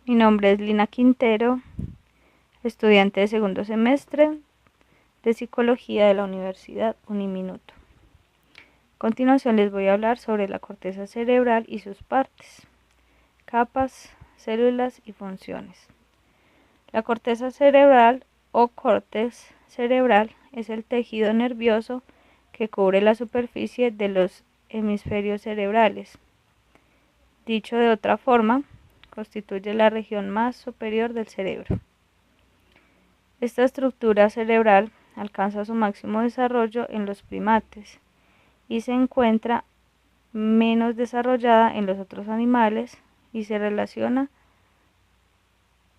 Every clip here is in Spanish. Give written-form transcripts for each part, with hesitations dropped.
Mi nombre es Lina Quintero, estudiante de segundo semestre de Psicología de la Universidad Uniminuto. A continuación les voy a hablar sobre la corteza cerebral y sus partes, capas, células y funciones. La corteza cerebral o córtex cerebral es el tejido nervioso que cubre la superficie de los hemisferios cerebrales. Dicho de otra forma, constituye la región más superior del cerebro. Esta estructura cerebral alcanza su máximo desarrollo en los primates y se encuentra menos desarrollada en los otros animales y se relaciona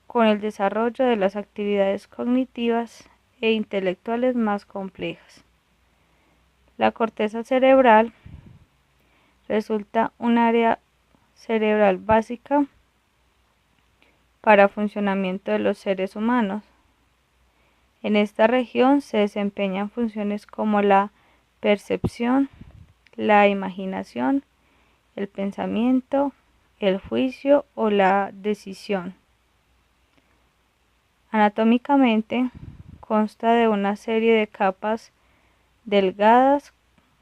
con el desarrollo de las actividades cognitivas e intelectuales más complejas. La corteza cerebral resulta un área cerebral básica para el funcionamiento de los seres humanos. En esta región se desempeñan funciones como la percepción, la imaginación, el pensamiento, el juicio o la decisión. Anatómicamente consta de una serie de capas delgadas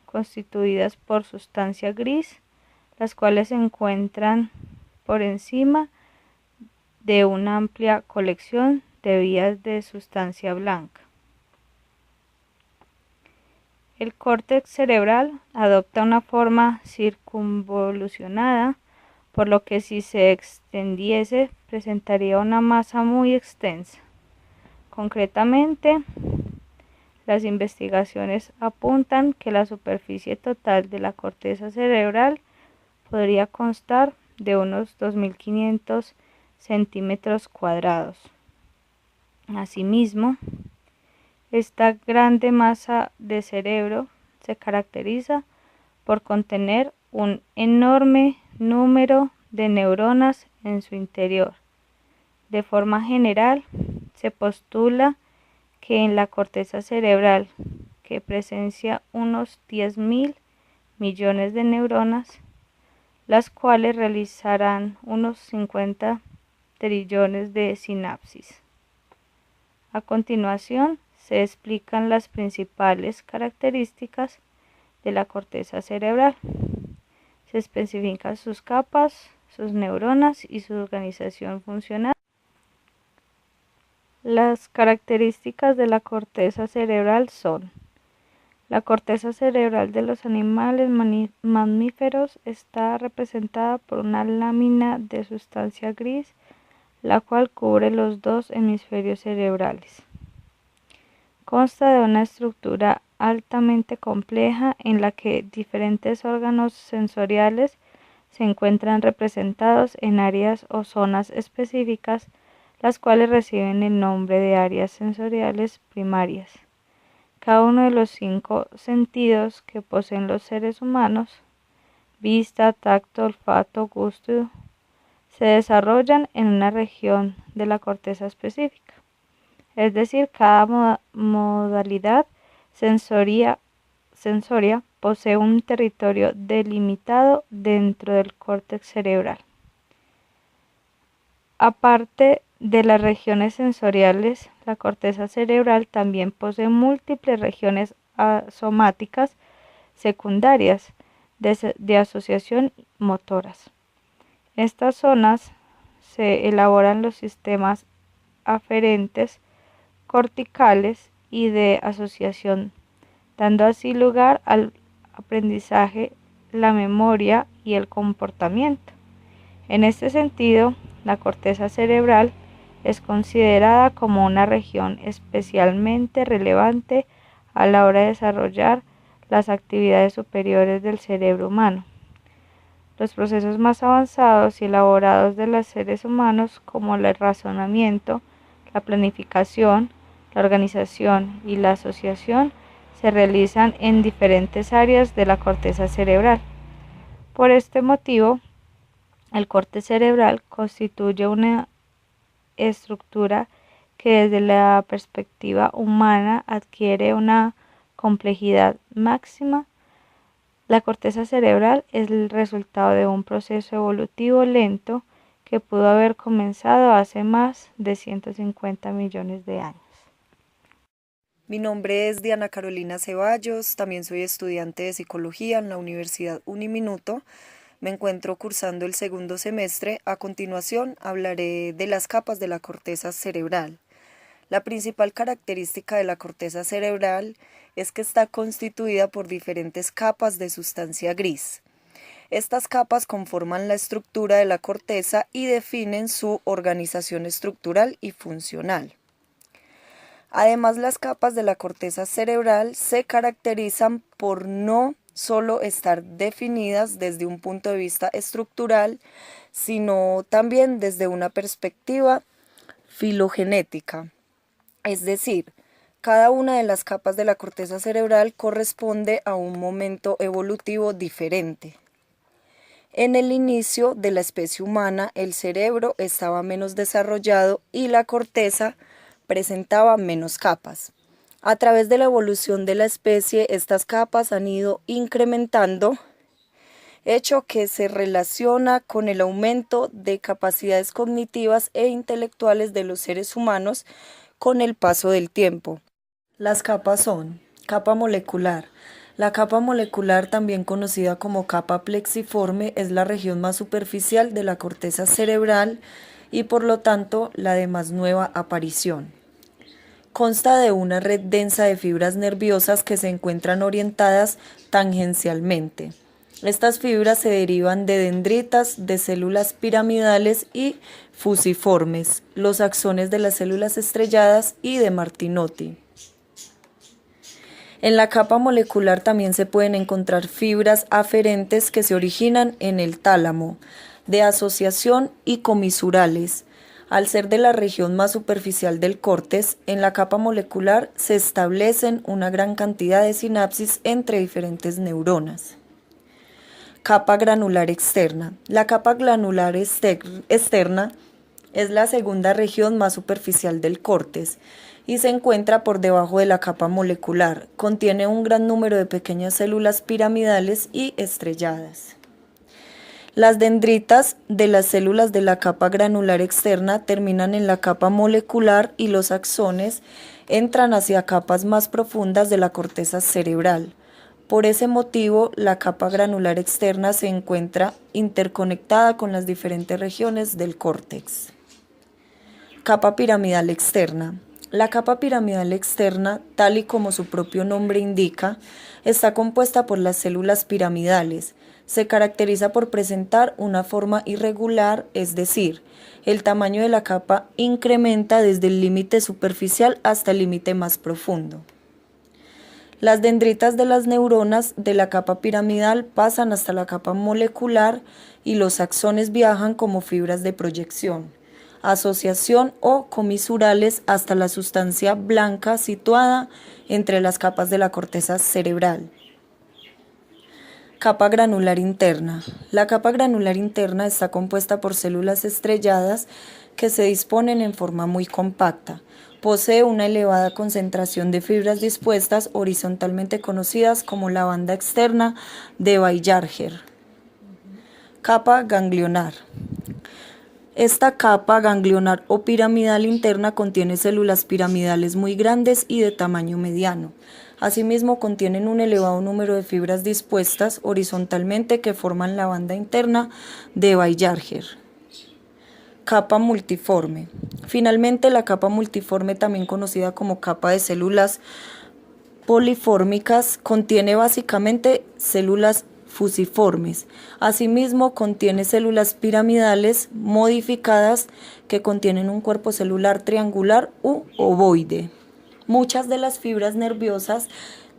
constituidas por sustancia gris, las cuales se encuentran por encima de una amplia colección de vías de sustancia blanca. El córtex cerebral adopta una forma circunvolucionada, por lo que si se extendiese presentaría una masa muy extensa. Concretamente, las investigaciones apuntan que la superficie total de la corteza cerebral podría constar de unos 2.500 centímetros cuadrados. Asimismo, esta grande masa de cerebro se caracteriza por contener un enorme número de neuronas en su interior. De forma general, se postula que en la corteza cerebral, que presencia unos 10.000 millones de neuronas, las cuales realizarán unos 50 trillones de sinapsis. A continuación, se explican las principales características de la corteza cerebral. Se especifican sus capas, sus neuronas y su organización funcional. Las características de la corteza cerebral son: la corteza cerebral de los animales mamíferos está representada por una lámina de sustancia gris, la cual cubre los dos hemisferios cerebrales. Consta de una estructura altamente compleja en la que diferentes órganos sensoriales se encuentran representados en áreas o zonas específicas, las cuales reciben el nombre de áreas sensoriales primarias. Cada uno de los 5 sentidos que poseen los seres humanos, vista, tacto, olfato, gusto, se desarrollan en una región de la corteza específica. Es decir, cada modalidad sensoria posee un territorio delimitado dentro del córtex cerebral. Aparte de las regiones sensoriales, la corteza cerebral también posee múltiples regiones somáticas secundarias de asociación motoras. En estas zonas se elaboran los sistemas aferentes, corticales y de asociación, dando así lugar al aprendizaje, la memoria y el comportamiento. En este sentido, la corteza cerebral es considerada como una región especialmente relevante a la hora de desarrollar las actividades superiores del cerebro humano. Los procesos más avanzados y elaborados de los seres humanos, como el razonamiento, la planificación, la organización y la asociación, se realizan en diferentes áreas de la corteza cerebral. Por este motivo, el córtex cerebral constituye una estructura que desde la perspectiva humana adquiere una complejidad máxima. La corteza cerebral es el resultado de un proceso evolutivo lento que pudo haber comenzado hace más de 150 millones de años. Mi nombre es Diana Carolina Ceballos, también soy estudiante de psicología en la Universidad Uniminuto. Me encuentro cursando el segundo semestre. A continuación hablaré de las capas de la corteza cerebral. La principal característica de la corteza cerebral es que está constituida por diferentes capas de sustancia gris. Estas capas conforman la estructura de la corteza y definen su organización estructural y funcional. Además, las capas de la corteza cerebral se caracterizan por no solo estar definidas desde un punto de vista estructural, sino también desde una perspectiva filogenética. Es decir, cada una de las capas de la corteza cerebral corresponde a un momento evolutivo diferente. En el inicio de la especie humana, el cerebro estaba menos desarrollado y la corteza presentaba menos capas. A través de la evolución de la especie, estas capas han ido incrementando, hecho que se relaciona con el aumento de capacidades cognitivas e intelectuales de los seres humanos con el paso del tiempo. Las capas son: capa molecular. La capa molecular, también conocida como capa plexiforme, es la región más superficial de la corteza cerebral y por lo tanto la de más nueva aparición. Consta de una red densa de fibras nerviosas que se encuentran orientadas tangencialmente. Estas fibras se derivan de dendritas, de células piramidales y fusiformes, los axones de las células estrelladas y de Martinotti. En la capa molecular también se pueden encontrar fibras aferentes que se originan en el tálamo, de asociación y comisurales. Al ser de la región más superficial del córtex, en la capa molecular se establecen una gran cantidad de sinapsis entre diferentes neuronas. Capa granular externa. La capa granular externa es la segunda región más superficial del córtex y se encuentra por debajo de la capa molecular. Contiene un gran número de pequeñas células piramidales y estrelladas. Las dendritas de las células de la capa granular externa terminan en la capa molecular y los axones entran hacia capas más profundas de la corteza cerebral. Por ese motivo, la capa granular externa se encuentra interconectada con las diferentes regiones del córtex. Capa piramidal externa. La capa piramidal externa, tal y como su propio nombre indica, está compuesta por las células piramidales. Se caracteriza por presentar una forma irregular, es decir, el tamaño de la capa incrementa desde el límite superficial hasta el límite más profundo. Las dendritas de las neuronas de la capa piramidal pasan hasta la capa molecular y los axones viajan como fibras de proyección, asociación o comisurales hasta la sustancia blanca situada entre las capas de la corteza cerebral. Capa granular interna. La capa granular interna está compuesta por células estrelladas que se disponen en forma muy compacta. Posee una elevada concentración de fibras dispuestas horizontalmente conocidas como la banda externa de Baillarger. Capa ganglionar. Esta capa ganglionar o piramidal interna contiene células piramidales muy grandes y de tamaño mediano. Asimismo, contienen un elevado número de fibras dispuestas horizontalmente que forman la banda interna de Baillarger. Capa multiforme. Finalmente, la capa multiforme, también conocida como capa de células polifórmicas, contiene básicamente células fusiformes. Asimismo, contiene células piramidales modificadas que contienen un cuerpo celular triangular u ovoide. Muchas de las fibras nerviosas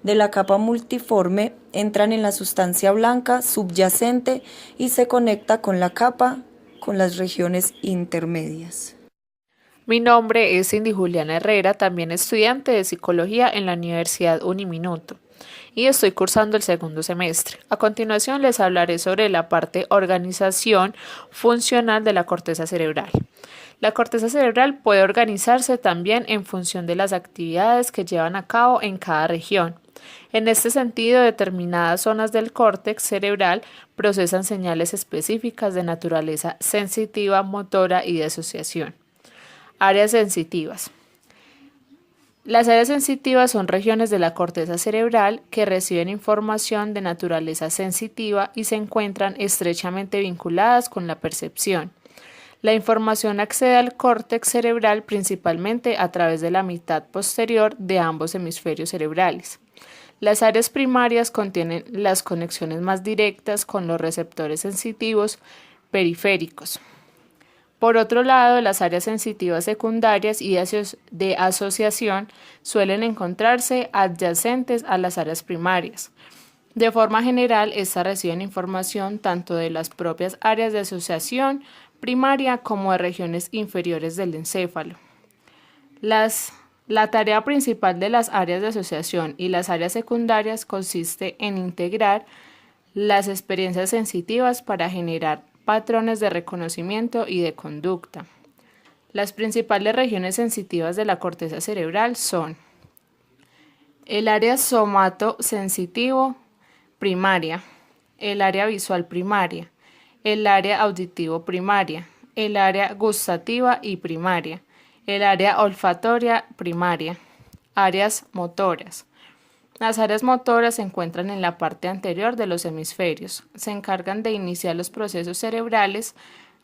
de la capa multiforme entran en la sustancia blanca subyacente y se conecta con la capa con las regiones intermedias. Mi nombre es Cindy Juliana Herrera, también estudiante de psicología en la Universidad Uniminuto y estoy cursando el segundo semestre. A continuación les hablaré sobre la parte organización funcional de la corteza cerebral. La corteza cerebral puede organizarse también en función de las actividades que llevan a cabo en cada región. En este sentido, determinadas zonas del córtex cerebral procesan señales específicas de naturaleza sensitiva, motora y de asociación. Áreas sensitivas. Las áreas sensitivas son regiones de la corteza cerebral que reciben información de naturaleza sensitiva y se encuentran estrechamente vinculadas con la percepción. La información accede al córtex cerebral principalmente a través de la mitad posterior de ambos hemisferios cerebrales. Las áreas primarias contienen las conexiones más directas con los receptores sensitivos periféricos. Por otro lado, las áreas sensitivas secundarias y de asociación suelen encontrarse adyacentes a las áreas primarias. De forma general, estas reciben información tanto de las propias áreas de asociación primaria como de regiones inferiores del encéfalo. La tarea principal de las áreas de asociación y las áreas secundarias consiste en integrar las experiencias sensitivas para generar patrones de reconocimiento y de conducta. Las principales regiones sensitivas de la corteza cerebral son el área somatosensitivo primaria, el área visual primaria, el área auditivo primaria, el área gustativa y primaria, el área olfatoria primaria, áreas motoras. Las áreas motoras se encuentran en la parte anterior de los hemisferios. Se encargan de iniciar los procesos cerebrales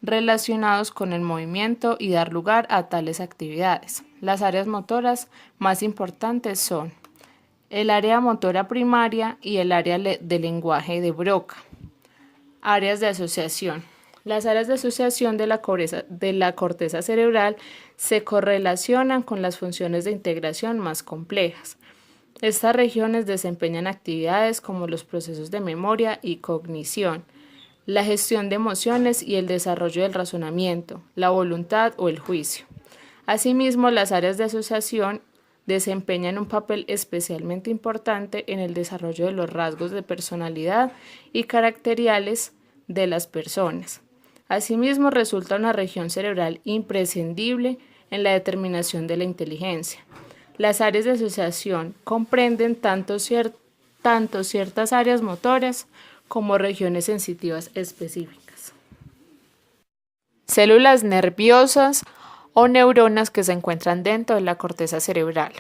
relacionados con el movimiento y dar lugar a tales actividades. Las áreas motoras más importantes son el área motora primaria y el área de lenguaje de Broca. Áreas de asociación. Las áreas de asociación de la corteza cerebral se correlacionan con las funciones de integración más complejas. Estas regiones desempeñan actividades como los procesos de memoria y cognición, la gestión de emociones y el desarrollo del razonamiento, la voluntad o el juicio. Asimismo, las áreas de asociación desempeñan un papel especialmente importante en el desarrollo de los rasgos de personalidad y caracteriales de las personas. Asimismo, resulta una región cerebral imprescindible en la determinación de la inteligencia. Las áreas de asociación comprenden tanto ciertas áreas motoras como regiones sensitivas específicas. Células nerviosas o neuronas que se encuentran dentro de la corteza cerebral.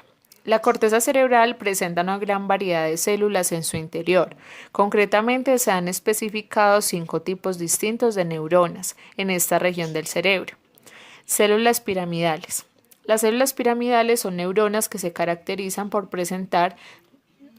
La corteza cerebral presenta una gran variedad de células en su interior. Concretamente, se han especificado 5 tipos distintos de neuronas en esta región del cerebro. Células piramidales. Las células piramidales son neuronas que se caracterizan por presentar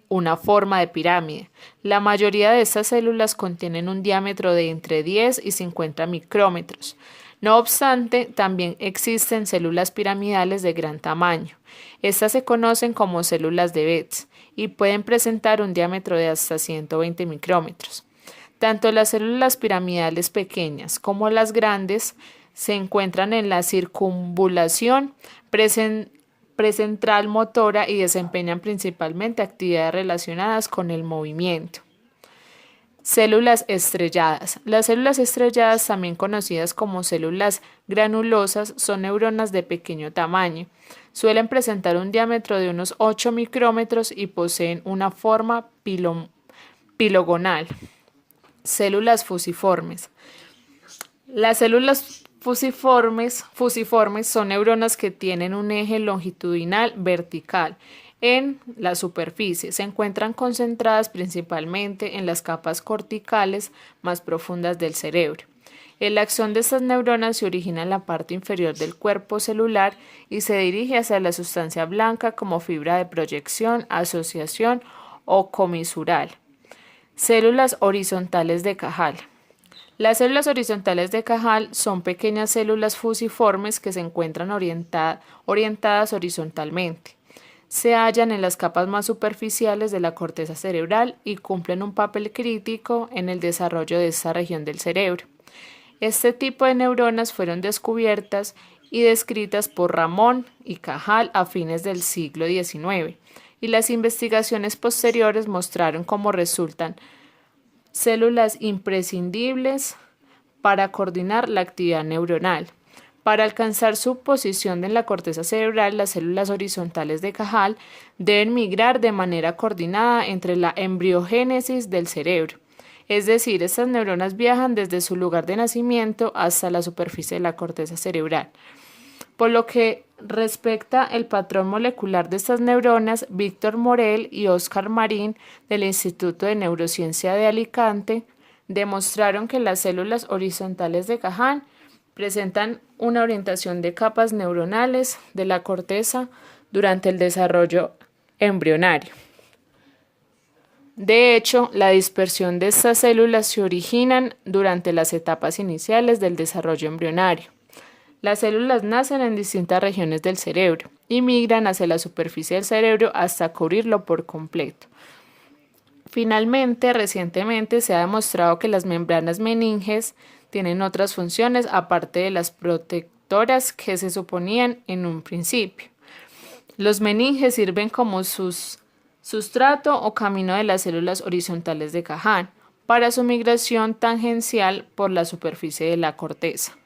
una forma de pirámide. La mayoría de estas células contienen un diámetro de entre 10 y 50 micrómetros. No obstante, también existen células piramidales de gran tamaño. Estas se conocen como células de Betz y pueden presentar un diámetro de hasta 120 micrómetros. Tanto las células piramidales pequeñas como las grandes se encuentran en la circunvalación precentral motora y desempeñan principalmente actividades relacionadas con el movimiento. Células estrelladas. Las células estrelladas, también conocidas como células granulosas, son neuronas de pequeño tamaño. Suelen presentar un diámetro de unos 8 micrómetros y poseen una forma pilogonal. Células fusiformes. Las células fusiformes son neuronas que tienen un eje longitudinal vertical en la superficie. Se encuentran concentradas principalmente en las capas corticales más profundas del cerebro. El axón de estas neuronas se origina en la parte inferior del cuerpo celular y se dirige hacia la sustancia blanca como fibra de proyección, asociación o comisural. Células horizontales de Cajal. Las células horizontales de Cajal son pequeñas células fusiformes que se encuentran orientadas horizontalmente. Se hallan en las capas más superficiales de la corteza cerebral y cumplen un papel crítico en el desarrollo de esta región del cerebro. Este tipo de neuronas fueron descubiertas y descritas por Ramón y Cajal a fines del siglo XIX, y las investigaciones posteriores mostraron cómo resultan células imprescindibles para coordinar la actividad neuronal. Para alcanzar su posición en la corteza cerebral, las células horizontales de Cajal deben migrar de manera coordinada entre la embriogénesis del cerebro. Es decir, estas neuronas viajan desde su lugar de nacimiento hasta la superficie de la corteza cerebral. Por lo que respecta el patrón molecular de estas neuronas, Víctor Morel y Óscar Marín del Instituto de Neurociencia de Alicante demostraron que las células horizontales de Cajal presentan una orientación de capas neuronales de la corteza durante el desarrollo embrionario. De hecho, la dispersión de estas células se originan durante las etapas iniciales del desarrollo embrionario. Las células nacen en distintas regiones del cerebro y migran hacia la superficie del cerebro hasta cubrirlo por completo. Finalmente, recientemente se ha demostrado que las membranas meninges tienen otras funciones aparte de las protectoras que se suponían en un principio. Los meninges sirven como sustrato o camino de las células horizontales de Cajal para su migración tangencial por la superficie de la corteza.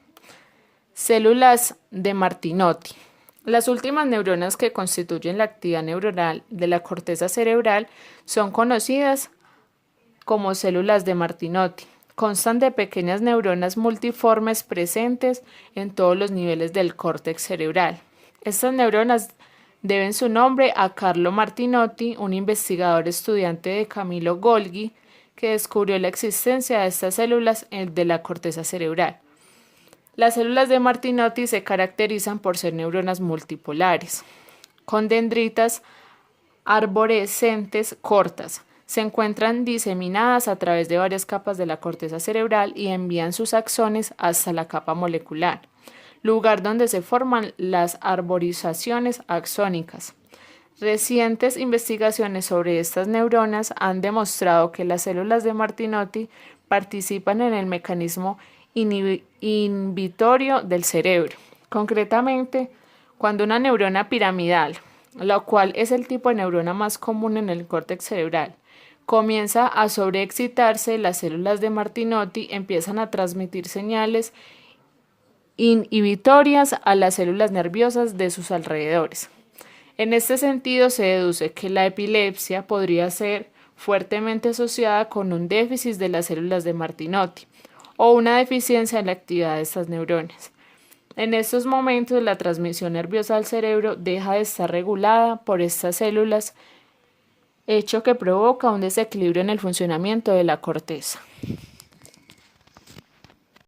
Células de Martinotti. Las últimas neuronas que constituyen la actividad neuronal de la corteza cerebral son conocidas como células de Martinotti. Constan de pequeñas neuronas multiformes presentes en todos los niveles del córtex cerebral. Estas neuronas deben su nombre a Carlo Martinotti, un investigador estudiante de Camillo Golgi, que descubrió la existencia de estas células de la corteza cerebral. Las células de Martinotti se caracterizan por ser neuronas multipolares, con dendritas arborescentes cortas. Se encuentran diseminadas a través de varias capas de la corteza cerebral y envían sus axones hasta la capa molecular, lugar donde se forman las arborizaciones axónicas. Recientes investigaciones sobre estas neuronas han demostrado que las células de Martinotti participan en el mecanismo inhibitorio del cerebro. Concretamente, cuando una neurona piramidal, la cual es el tipo de neurona más común en el córtex cerebral, comienza a sobreexcitarse, las células de Martinotti empiezan a transmitir señales inhibitorias a las células nerviosas de sus alrededores. En este sentido, se deduce que la epilepsia podría ser fuertemente asociada con un déficit de las células de Martinotti o una deficiencia en la actividad de estas neuronas. En estos momentos, la transmisión nerviosa al cerebro deja de estar regulada por estas células, hecho que provoca un desequilibrio en el funcionamiento de la corteza.